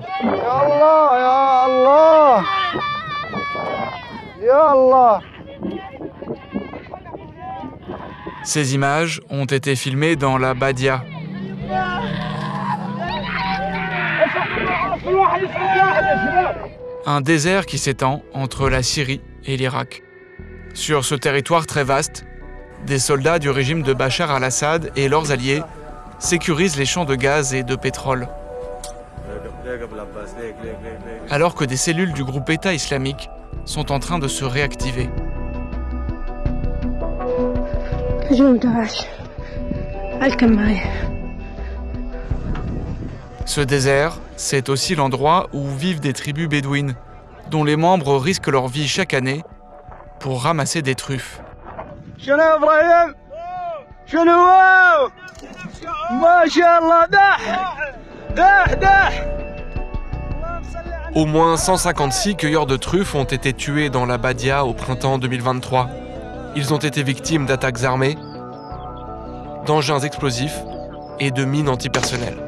Ya Allah, ya Allah. Ya Allah. Ces images ont été filmées dans la Badia. Un désert qui s'étend entre la Syrie et l'Irak. Sur ce territoire très vaste, des soldats du régime de Bachar al-Assad et leurs alliés sécurisent les champs de gaz et de pétrole. Alors que des cellules du groupe État islamique sont en train de se réactiver. Ce désert, c'est aussi l'endroit où vivent des tribus bédouines, dont les membres risquent leur vie chaque année pour ramasser des truffes. Au moins 156 cueilleurs de truffes ont été tués dans la Badia au printemps 2023. Ils ont été victimes d'attaques armées, d'engins explosifs et de mines antipersonnelles.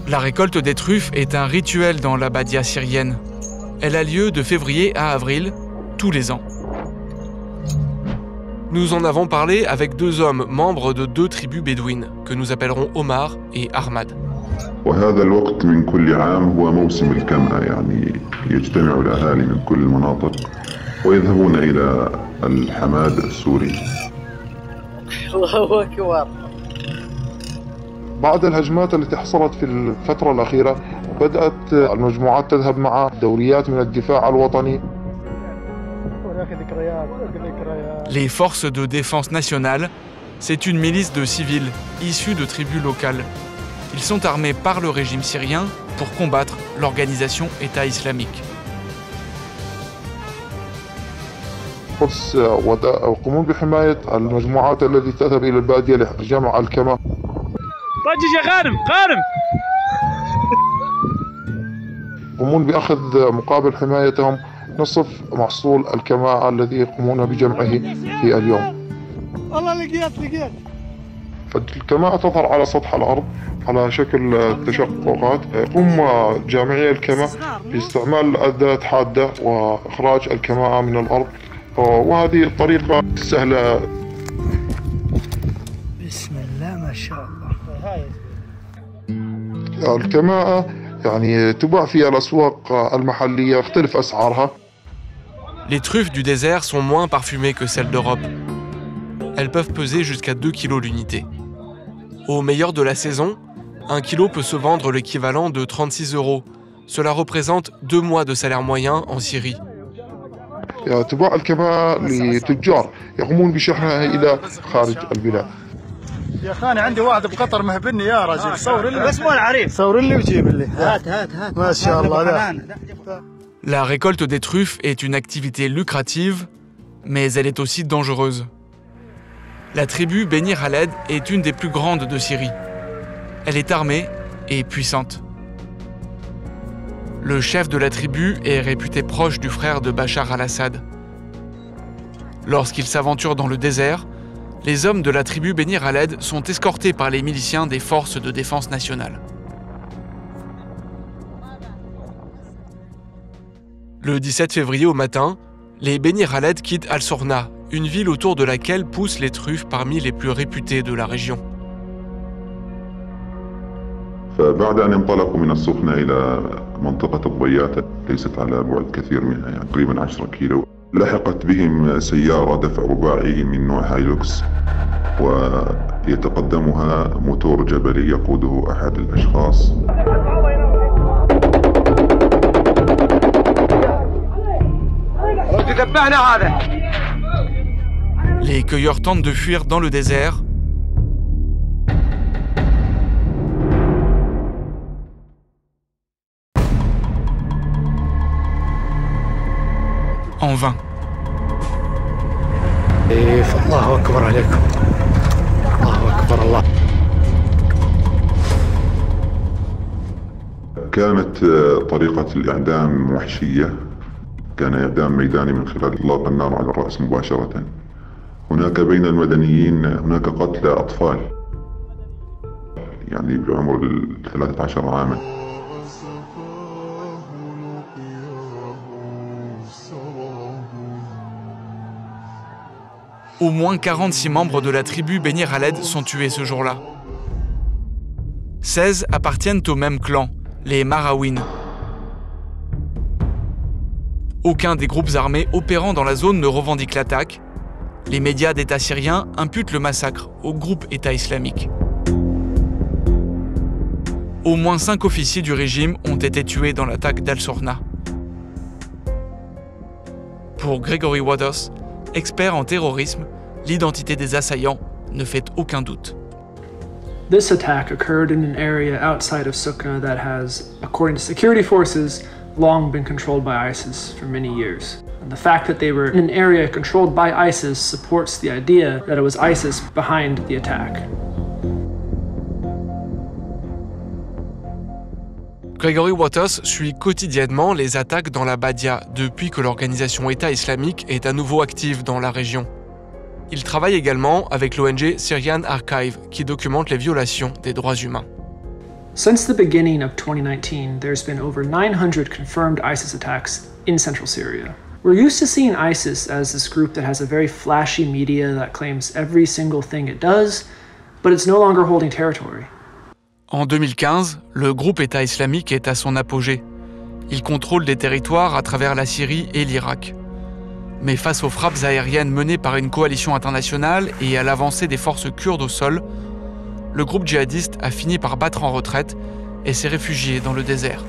La récolte des truffes est un rituel dans la Badia syrienne. Elle a lieu de février à avril, tous les ans. Nous en avons parlé avec deux hommes membres de deux tribus bédouines, que nous appellerons Omar et Ahmad. وهذا الوقت من كل عام هو موسم الكمأة، يعني يجتمع الأهالي من كل المناطق ويذهبون إلى الحماد السوري. الله أكبر. بعد الهجمات التي حصلت في الفترة الأخيرة بدأت المجموعات تذهب مع دوريات من الدفاع الوطني. Les forces de défense nationale, c'est une milice de civils issus de tribus locales. Ils sont armés par le régime syrien pour combattre l'organisation État islamique. ويقومون بحماية المجموعات التي تذهب إلى البادية لجمع الكمأة. طجج يا غانم غانم. يقومون بأخذ مقابل حمايتهم نصف محصول الكماء الذي يقومون بجمعه في اليوم. والله لقيت. فالكماء تظهر على سطح الأرض على شكل تشققات. يقوم جامعي الكماء باستعمال أداة حادة وإخراج الكماء من الأرض، وهذه الطريقة سهلة. بسم الله ما شاء الله. الكماء يعني تباع في الأسواق المحلية، يختلف أسعارها. Les truffes du désert sont moins parfumées que celles d'Europe. Elles peuvent peser jusqu'à 2 kg l'unité. Au meilleur de la saison, 1 kg peut se vendre l'équivalent de 36 €. Cela représente 2 mois de salaire moyen en Syrie. تباع الكماء لتجار يقومون بشحنها إلى خارج البلاد. يا خاني عندي واحد بقطر مهبني يا رجل، صور لي بس مو العريف، صور لي وجيب لي. هات ما شاء الله. La récolte des truffes est une activité lucrative, mais elle est aussi dangereuse. La tribu Beni Khaled est une des plus grandes de Syrie. Elle est armée et puissante. Le chef de la tribu est réputé proche du frère de Bachar al-Assad. Lorsqu'il s'aventure dans le désert, les hommes de la tribu Beni Khaled sont escortés par les miliciens des forces de défense nationale. Le 17 février au matin, les Beni Khaled quittent Al-Sorna, une ville autour de laquelle poussent les truffes parmi les plus réputées de la région. فبعد أن انطلقوا من السخنة إلى منطقة الضياتة ليست على بعد كثير منها، يعني تقريبا 10 كيلو، لحقت بهم سيارة دفع رباعي من نوع هايلوكس ويتقدمها موتور جبلي يقوده أحد الأشخاص. Les cueilleurs tentent de fuir dans le désert. En vain. الله أكبر عليكم. الله أكبر الله. كانت طريقة الإعدام وحشية. كان إعدام ميداني من خلال إطلاق النار على الرأس مباشرة. هناك بين المدنيين هناك قتلى أطفال يعني بعمر 13 عاما. Au moins 46 membres de la tribu Beni Khaled sont tués ce jour-là. 16 appartiennent au même clan, les Marawin. Aucun des groupes armés opérant dans la zone ne revendique l'attaque. Les médias d'État syrien imputent le massacre au groupe État islamique. Au moins 5 officiers du régime ont été tués dans l'attaque d'Al-Sorna. Pour Gregory Waters, expert en terrorisme, l'identité des assaillants ne fait aucun doute. This attack occurred in an area outside of Suqna that has, according to security forces, long been controlled by ISIS for many years. And the fact that they were in an area controlled by ISIS supports the idea that it was ISIS behind the attack. Gregory Waters suit quotidiennement les attaques dans la Badia depuis que l'organisation État islamique est à nouveau active dans la région. Il travaille également avec l'ONG Syrian Archive qui documente les violations des droits humains. Since the beginning of 2019, there's been over 900 confirmed ISIS attacks in central Syria. We're used to seeing ISIS as this group that has a very flashy media that claims every single thing it does, but it's no longer holding territory. En 2015, le groupe État islamique est à son apogée. Il contrôle des territoires à travers la Syrie et l'Irak. Mais face aux frappes aériennes menées par une coalition internationale et à l'avancée des forces kurdes au sol, le groupe djihadiste a fini par battre en retraite et s'est réfugié dans le désert.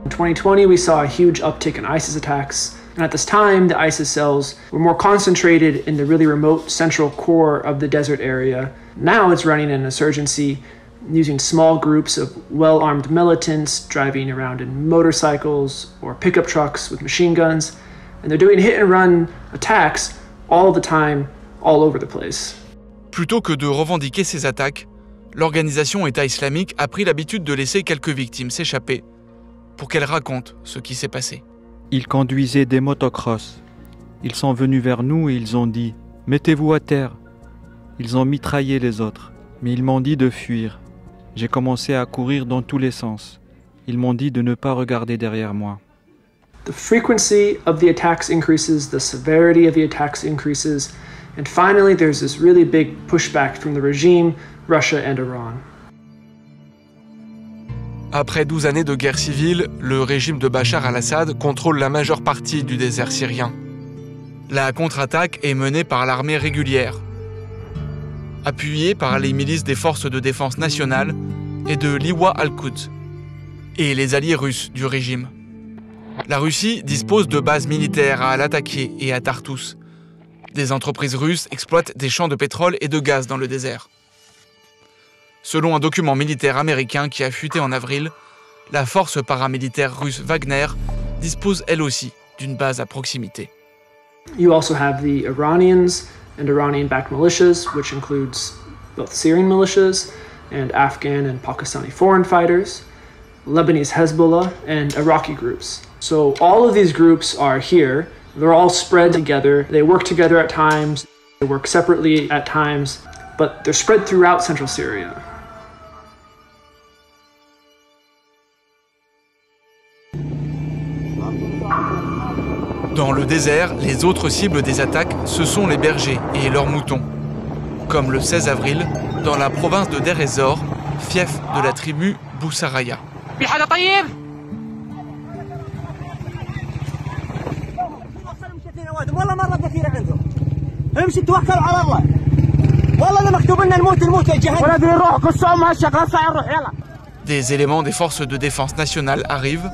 In 2020, we saw a huge uptick in ISIS attacks. And at this time, the ISIS cells were more concentrated in the really remote central core of the desert area. Now it's running an insurgency using small groups of well-armed militants driving around in motorcycles or pickup trucks with machine guns. And they're doing hit-and-run attacks all the time, all over the place. Plutôt que de revendiquer ces attaques, l'organisation État islamique a pris l'habitude de laisser quelques victimes s'échapper pour qu'elles racontent ce qui s'est passé. Ils conduisaient des motocross. Ils sont venus vers nous et ils ont dit « Mettez-vous à terre ». Ils ont mitraillé les autres, mais ils m'ont dit de fuir. J'ai commencé à courir dans tous les sens. Ils m'ont dit de ne pas regarder derrière moi. The frequency of the attacks increases, the severity of the attacks increases, and finally there's this really big pushback from the regime, Russia and Iran. Après 12 années de guerre civile, le régime de Bachar al-Assad contrôle la majeure partie du désert syrien. La contre-attaque est menée par l'armée régulière, appuyée par les milices des forces de défense nationale et de Liwa al-Quds, et les alliés russes du régime. La Russie dispose de bases militaires à Al-Atakia et à Tartous. Des entreprises russes exploitent des champs de pétrole et de gaz dans le désert. Selon un document militaire américain qui a fuité en avril, la force paramilitaire russe Wagner dispose elle aussi d'une base à proximité. You also have the Iranians and Iranian-backed militias, which includes both Syrian militias and Afghan and Pakistani foreign fighters, Lebanese Hezbollah, and Iraqi groups. So all of these groups are here. They're all spread together. They work together at times. They work separately at times, but they're spread throughout central Syria. Dans le désert, les autres cibles des attaques, ce sont les bergers et leurs moutons. Comme le 16 avril, dans la province de Deir ez-Zor, fief de la tribu Boussaraya. Des éléments des forces de défense nationale arrivent.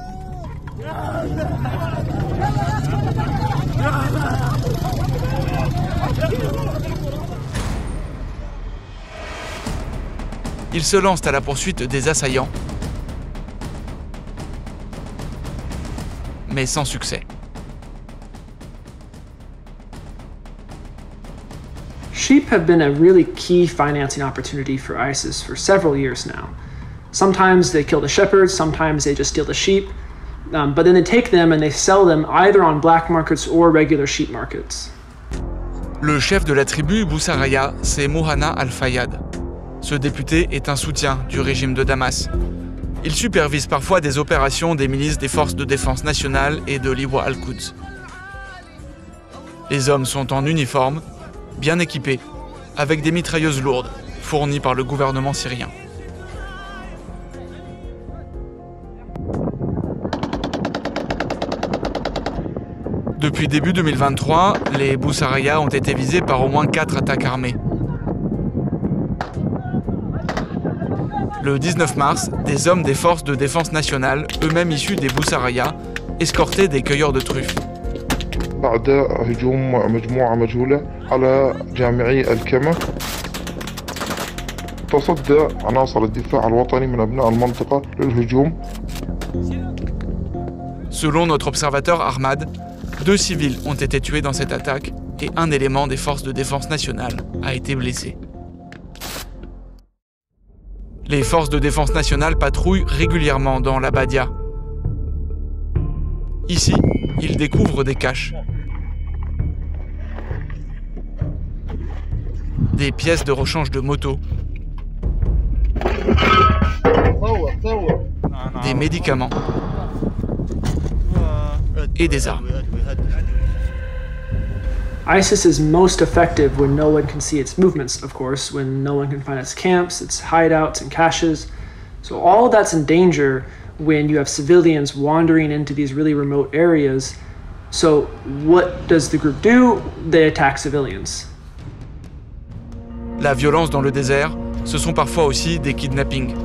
Ils se lancent à la poursuite des assaillants, mais sans succès. Sheep have been a really key financing opportunity for ISIS for several years now. Sometimes they kill the shepherds, sometimes they just steal the sheep, but then they take them and they sell them either on black markets or regular sheep markets. Le chef de la tribu Boussaraya, c'est Mohana Al-Fayad. Ce député est un soutien du régime de Damas. Il supervise parfois des opérations des milices des forces de défense nationale et de Liwa al-Quds. Les hommes sont en uniforme, bien équipés, avec des mitrailleuses lourdes, fournies par le gouvernement syrien. Depuis début 2023, les Boussaraya ont été visés par au moins 4 attaques armées. Le 19 mars, des hommes des forces de défense nationale, eux-mêmes issus des Boussaraya, escortaient des cueilleurs de truffes. بعد هجوم مجموعة مجهولة على جامعي الكما تصدى عناصر الدفاع الوطني من أبناء المنطقة للهجوم. Selon notre observateur Ahmad, 2 civils ont été tués dans cette attaque et un élément des forces de défense nationale a été blessé. Les forces de défense nationale patrouillent régulièrement dans la Badia. Ici, ils découvrent des caches. Des pièces de rechange de moto. Des médicaments. Et des armes. ISIS is most effective when no one can see its movements, of course, when no one can find its camps, its hideouts, and caches. So all of that's in danger when you have civilians wandering into these really remote areas. So what does the group do? They attack civilians. La violence dans le désert, ce sont parfois aussi des kidnappings.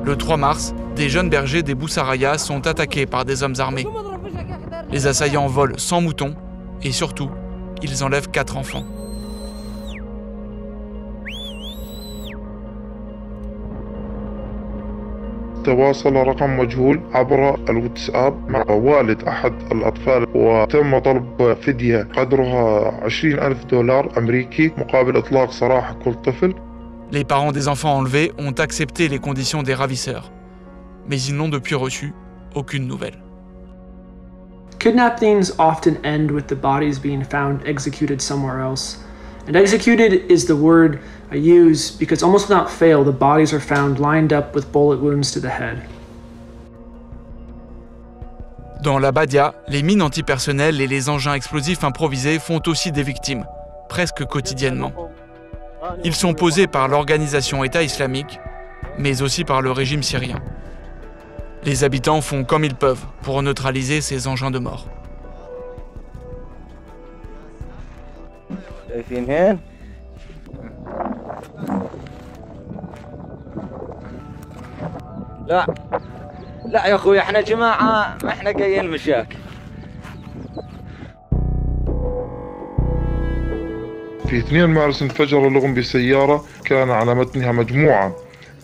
Le 3 mars, des jeunes bergers des Boussaraya sont attaqués par des hommes armés. Les assaillants volent 100 moutons et surtout, ils enlèvent 4 enfants. تواصل رقم مجهول عبر الواتساب مع والد أحد الأطفال وتم طلب فدية قدرها $20,000 أمريكي مقابل إطلاق سراح كل طفل. Les parents des enfants enlevés ont accepté les conditions des ravisseurs, mais ils n'ont depuis reçu aucune nouvelle. Kidnappings often end with the bodies being found executed somewhere else. And executed is the word I use because almost without fail, the bodies are found lined up with bullet wounds to the head. Dans la Badia, les mines antipersonnelles et les engins explosifs improvisés font aussi des victimes, presque quotidiennement. Ils sont posés par l'organisation État islamique, mais aussi par le régime syrien. Les habitants font comme ils peuvent pour neutraliser ces engins de mort. لا يا اخوي احنا جماعة ما احنا جايين مشاكل. في 2 مارس انفجر لغم بسيارة كان على متنها مجموعة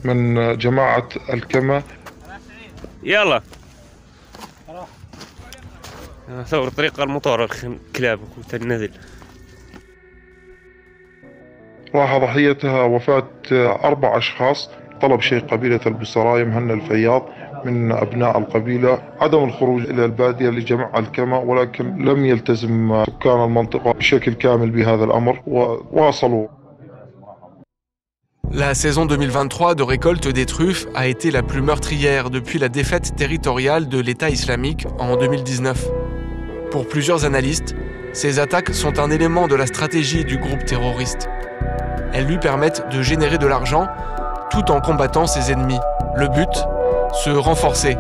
من جماعة الكما. يلا ثور طريق المطار الكلاب والنذل. راح ضحيتها وفاة 4 أشخاص. طلب شيخ قبيلة البوسرايا مهنا الفياض من أبناء القبيلة عدم الخروج إلى البادية لجمع الكما، ولكن لم يلتزم سكان المنطقة بشكل كامل بهذا الأمر وواصلوا. La saison 2023 de récolte des truffes a été la plus meurtrière depuis la défaite territoriale de l'État islamique en 2019. Pour plusieurs analystes, ces attaques sont un élément de la stratégie du groupe terroriste. Elles lui permettent de générer de l'argent tout en combattant ses ennemis. Le but, se renforcer,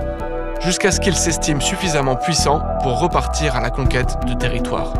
jusqu'à ce qu'il s'estime suffisamment puissant pour repartir à la conquête de territoires.